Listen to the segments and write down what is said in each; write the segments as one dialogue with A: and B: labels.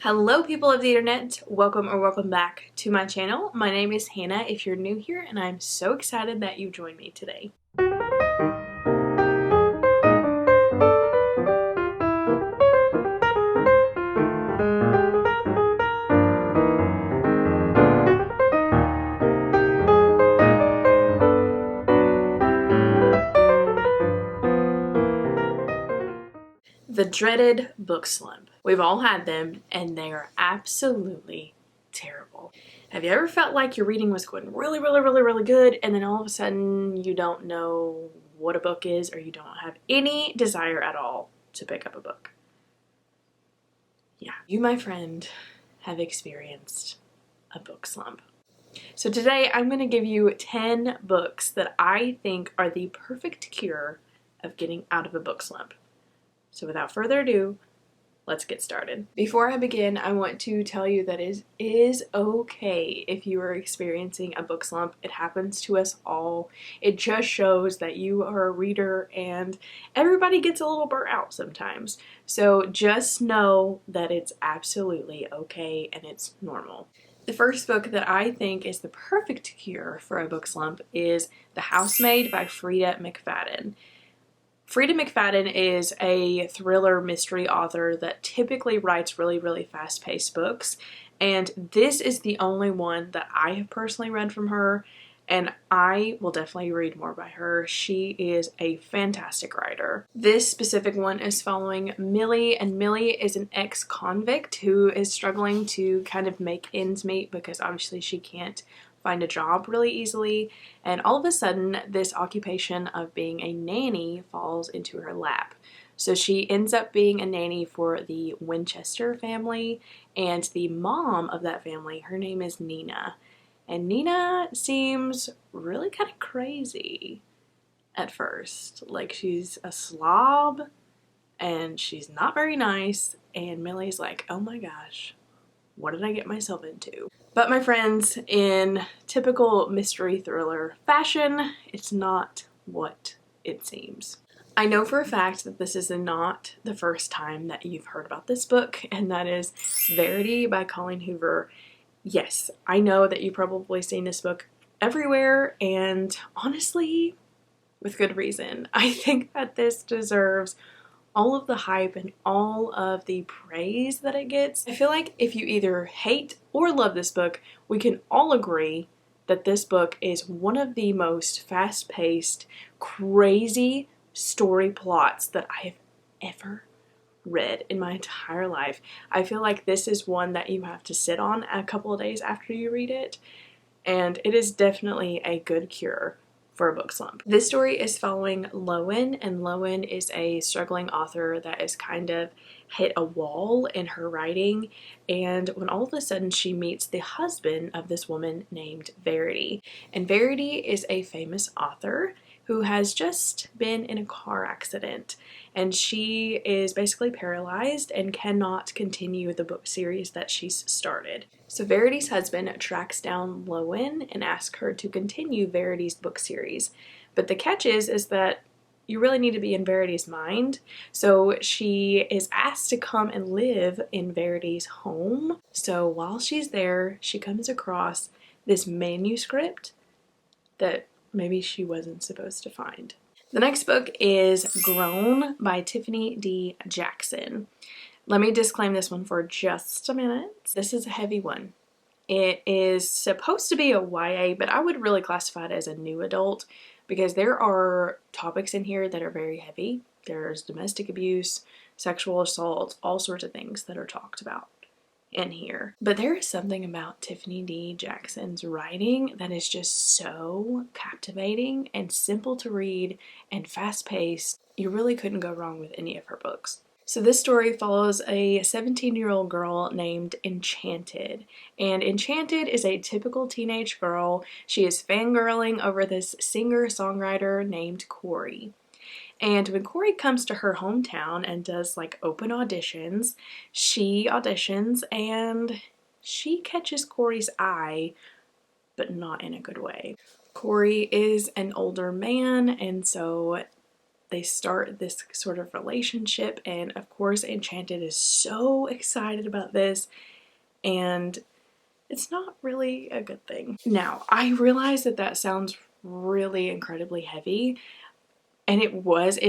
A: Hello people of the internet, welcome back to my channel. My name is Hannah if you're new here, and I'm so excited that you joined me today. The dreaded book slump. We've all had them, and they are absolutely terrible. Have you ever felt like your reading was going really good, and then all of a sudden you don't know what a book is, or you don't have any desire at all to pick up a book? Yeah, you, my friend, have experienced a book slump. So today I'm going to give you 10 books that I think are the perfect cure of getting out of a book slump. So without further ado, let's get started. Before I begin, I want to tell you that it is okay if you are experiencing a book slump. It happens to us all. It just shows that you are a reader, and everybody gets a little burnt out sometimes. So just know that it's absolutely okay and it's normal. The first book that I think is the perfect cure for a book slump is The Housemaid by Freida McFadden. Freida McFadden is a thriller mystery author that typically writes really fast-paced books, and this is the only one that I have personally read from her, and I will definitely read more by her. She is a fantastic writer. This specific one is following Millie, and Millie is an ex-convict who is struggling to kind of make ends meet because obviously she can't find a job really easily, and all of a sudden this occupation of being a nanny falls into her lap. So she ends up being a nanny for the Winchester family, and the mom of that family, her name is Nina. And Nina seems really kind of crazy at first. Like, she's a slob and she's not very nice, and Millie's like, oh my gosh, what did I get myself into? But my friends, in typical mystery thriller fashion, it's not what it seems. I know for a fact that this is not the first time that you've heard about this book, and that is Verity by Colleen Hoover. Yes, I know that you've probably seen this book everywhere, and honestly, with good reason. I think that this deserves all of the hype and all of the praise that it gets. I feel like if you either hate or love this book, we can all agree that this book is one of the most fast-paced, crazy story plots that I have ever read in my entire life. I feel like this is one that you have to sit on a couple of days after you read it, and it is definitely a good cure for a book slump. This story is following Lowen, and Lowen is a struggling author that has kind of hit a wall in her writing, and when all of a sudden she meets the husband of this woman named Verity. And Verity is a famous author who has just been in a car accident, and she is basically paralyzed and cannot continue the book series that she's started. So Verity's husband tracks down Lowen and asks her to continue Verity's book series. But the catch is that you really need to be in Verity's mind. So she is asked to come and live in Verity's home. So while she's there, she comes across this manuscript that maybe she wasn't supposed to find. The next book is Grown by Tiffany D. Jackson. Let me disclaim this one for just a minute. This is a heavy one. It is supposed to be a YA, but I would really classify it as a new adult because there are topics in here that are very heavy. There's domestic abuse, sexual assault, all sorts of things that are talked about in here. But there is something about Tiffany D. Jackson's writing that is just so captivating and simple to read and fast-paced. You really couldn't go wrong with any of her books. So this story follows a 17-year-old girl named Enchanted. And Enchanted is a typical teenage girl. She is fangirling over this singer-songwriter named Corey. And when Corey comes to her hometown and does like open auditions, she auditions and she catches Corey's eye, but not in a good way. Corey is an older man, and so they start this sort of relationship, and of course Enchanted is so excited about this, and it's not really a good thing. Now, I realize that that sounds really incredibly heavy, and it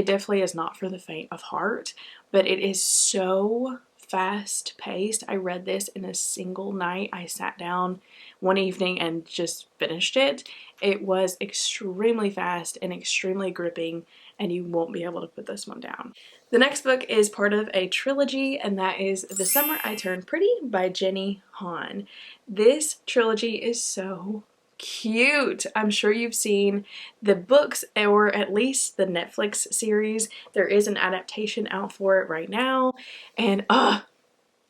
A: definitely is not for the faint of heart, but it is so fast paced. I read this in a single night. I sat down one evening and just finished it. It was extremely fast and extremely gripping, and you won't be able to put this one down. The next book is part of a trilogy, and that is The Summer I Turned Pretty by Jenny Han. This trilogy is so cute. I'm sure you've seen the books, or at least the Netflix series. There is an adaptation out for it right now, and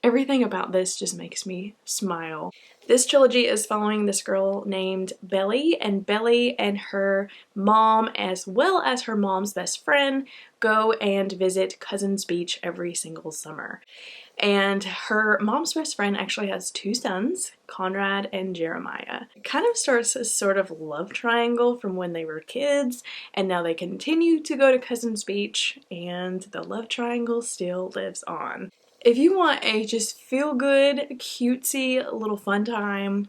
A: everything about this just makes me smile. This trilogy is following this girl named Belly, and Belly and her mom, as well as her mom's best friend, go and visit Cousins Beach every single summer. And her mom's best friend actually has two sons, Conrad and Jeremiah. It kind of starts a sort of love triangle from when they were kids, and now they continue to go to Cousins Beach, and the love triangle still lives on. If you want a just feel-good, cutesy, little fun time,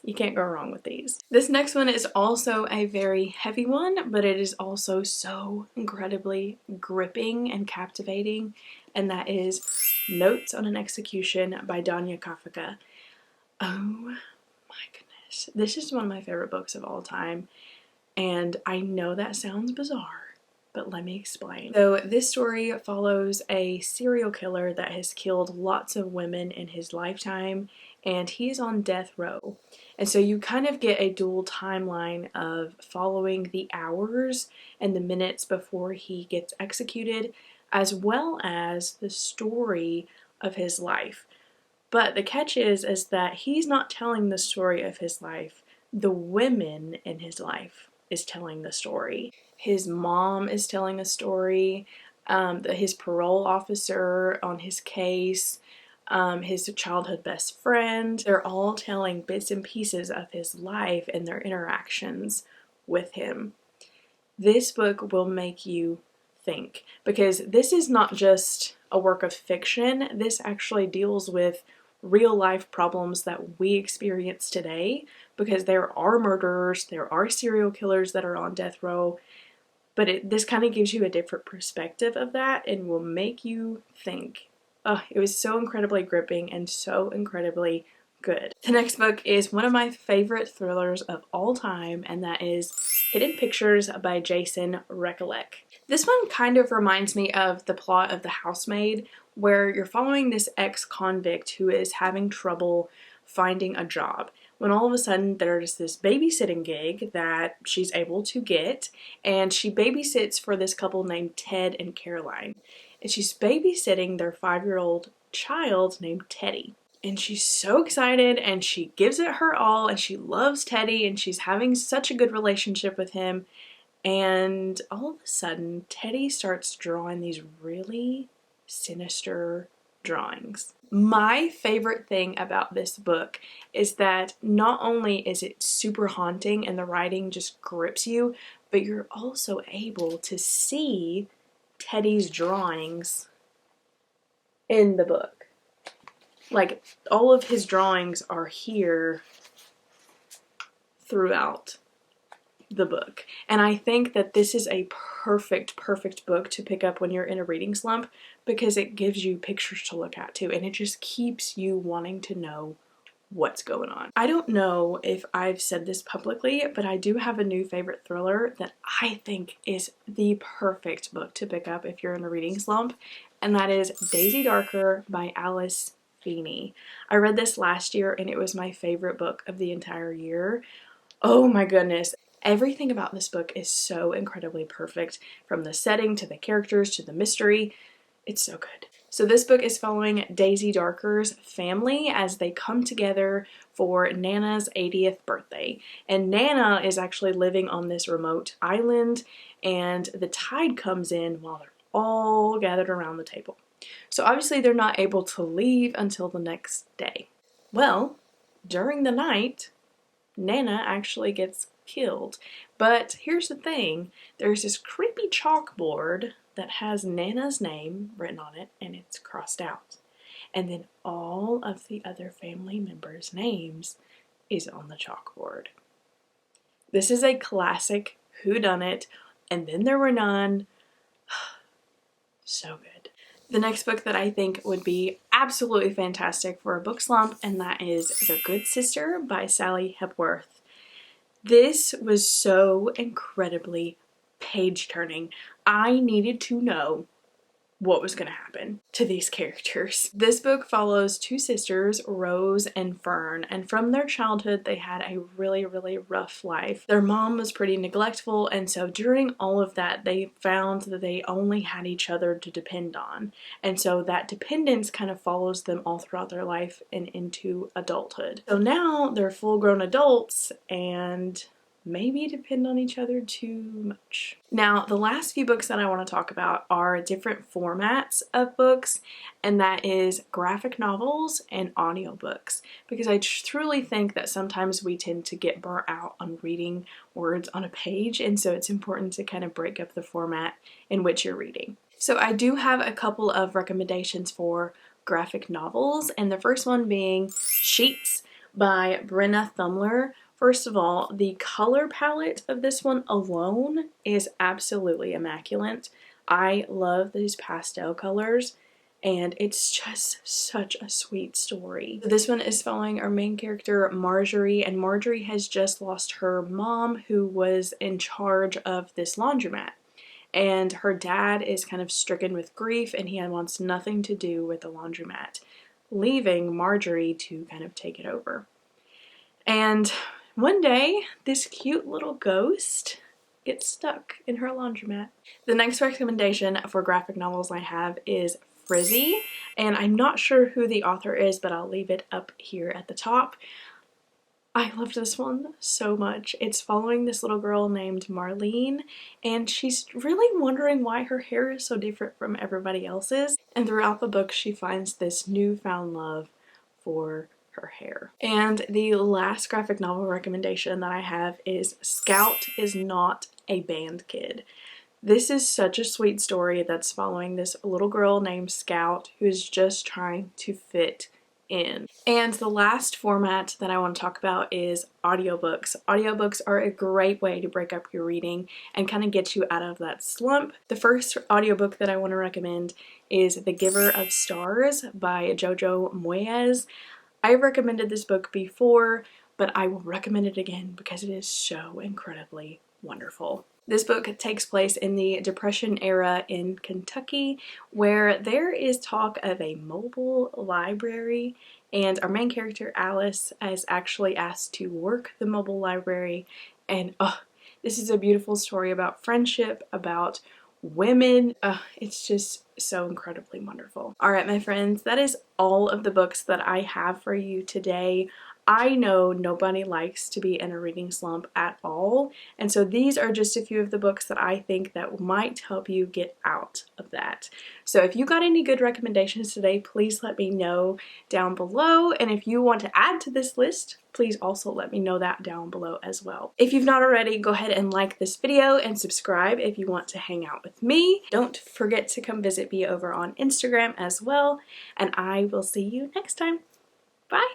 A: you can't go wrong with these. This next one is also a very heavy one, but it is also so incredibly gripping and captivating, and that is Notes on an Execution by Danya Kafka. Oh my goodness. This is one of my favorite books of all time, and I know that sounds bizarre, but let me explain. So this story follows a serial killer that has killed lots of women in his lifetime, and he's on death row. And so you kind of get a dual timeline of following the hours and the minutes before he gets executed, as well as the story of his life. But the catch is that he's not telling the story of his life. The women in his life is telling the story. His mom is telling a story, his parole officer on his case, his childhood best friend. They're all telling bits and pieces of his life and their interactions with him. This book will make you think, because this is not just a work of fiction. This actually deals with real life problems that we experience today, because there are murderers, there are serial killers that are on death row, but this kind of gives you a different perspective of that and will make you think. It was so incredibly gripping and so incredibly good. The next book is one of my favorite thrillers of all time, and that is Hidden Pictures by Jason Recolleck. This one kind of reminds me of the plot of The Housemaid, where you're following this ex-convict who is having trouble finding a job, when all of a sudden there's this babysitting gig that she's able to get, and she babysits for this couple named Ted and Caroline. And she's babysitting their 5-year-old child named Teddy. And she's so excited, and she gives it her all, and she loves Teddy, and she's having such a good relationship with him. And all of a sudden, Teddy starts drawing these really sinister drawings. My favorite thing about this book is that not only is it super haunting and the writing just grips you, but you're also able to see Teddy's drawings in the book. Like, all of his drawings are here throughout the book. And I think that this is a perfect book to pick up when you're in a reading slump, because it gives you pictures to look at too, and it just keeps you wanting to know what's going on. I don't know if I've said this publicly, but I do have a new favorite thriller that I think is the perfect book to pick up if you're in a reading slump, and that is Daisy Darker by Alice Feeney. I read this last year, and it was my favorite book of the entire year. Oh my goodness. Everything about this book is so incredibly perfect, from the setting to the characters to the mystery. It's so good. So this book is following Daisy Darker's family as they come together for Nana's 80th birthday. And Nana is actually living on this remote island, and the tide comes in while they're all gathered around the table. So obviously they're not able to leave until the next day. Well, during the night, Nana actually gets killed But here's the thing, there's this creepy chalkboard that has Nana's name written on it and it's crossed out. And then all of the other family members' names is on the chalkboard. This is a classic whodunit, and then there were none. So good. The next book that I think would be absolutely fantastic for a book slump, and that is The Good Sister by Sally Hepworth. This was so incredibly page-turning. I needed to know what was going to happen to these characters. This book follows two sisters, Rose and Fern, and from their childhood they had a really, really rough life. Their mom was pretty neglectful, and so during all of that they found that they only had each other to depend on, and so that dependence kind of follows them all throughout their life and into adulthood. So now they're full-grown adults and maybe depend on each other too much. Now, the last few books that I want to talk about are different formats of books, and that is graphic novels and audiobooks, because I truly think that sometimes we tend to get burnt out on reading words on a page, and so it's important to kind of break up the format in which you're reading. So I do have a couple of recommendations for graphic novels, and the first one being Sheets by Brenna Thumler. First of all, the color palette of this one alone is absolutely immaculate. I love these pastel colors, and it's just such a sweet story. This one is following our main character, Marjorie, and Marjorie has just lost her mom, who was in charge of this laundromat. And her dad is kind of stricken with grief, and he wants nothing to do with the laundromat, leaving Marjorie to kind of take it over. And one day, this cute little ghost gets stuck in her laundromat. The next recommendation for graphic novels I have is Frizzy, and I'm not sure who the author is, but I'll leave it up here at the top. I loved this one so much. It's following this little girl named Marlene, and she's really wondering why her hair is so different from everybody else's, and throughout the book she finds this newfound love for her hair. And the last graphic novel recommendation that I have is Scout is Not a Band Kid. This is such a sweet story that's following this little girl named Scout who is just trying to fit in. And the last format that I want to talk about is audiobooks. Audiobooks are a great way to break up your reading and kind of get you out of that slump. The first audiobook that I want to recommend is The Giver of Stars by Jojo Moyes. I've recommended this book before, but I will recommend it again because it is so incredibly wonderful. This book takes place in the Depression era in Kentucky, where there is talk of a mobile library, and our main character Alice is actually asked to work the mobile library, and this is a beautiful story about friendship, about women. It's just so incredibly wonderful. Alright, my friends, that is all of the books that I have for you today. I know nobody likes to be in a reading slump at all, and so these are just a few of the books that I think that might help you get out of that. So if you got any good recommendations today, please let me know down below, and if you want to add to this list, please also let me know that down below as well. If you've not already, go ahead and like this video and subscribe if you want to hang out with me. Don't forget to come visit me over on Instagram as well, and I will see you next time. Bye!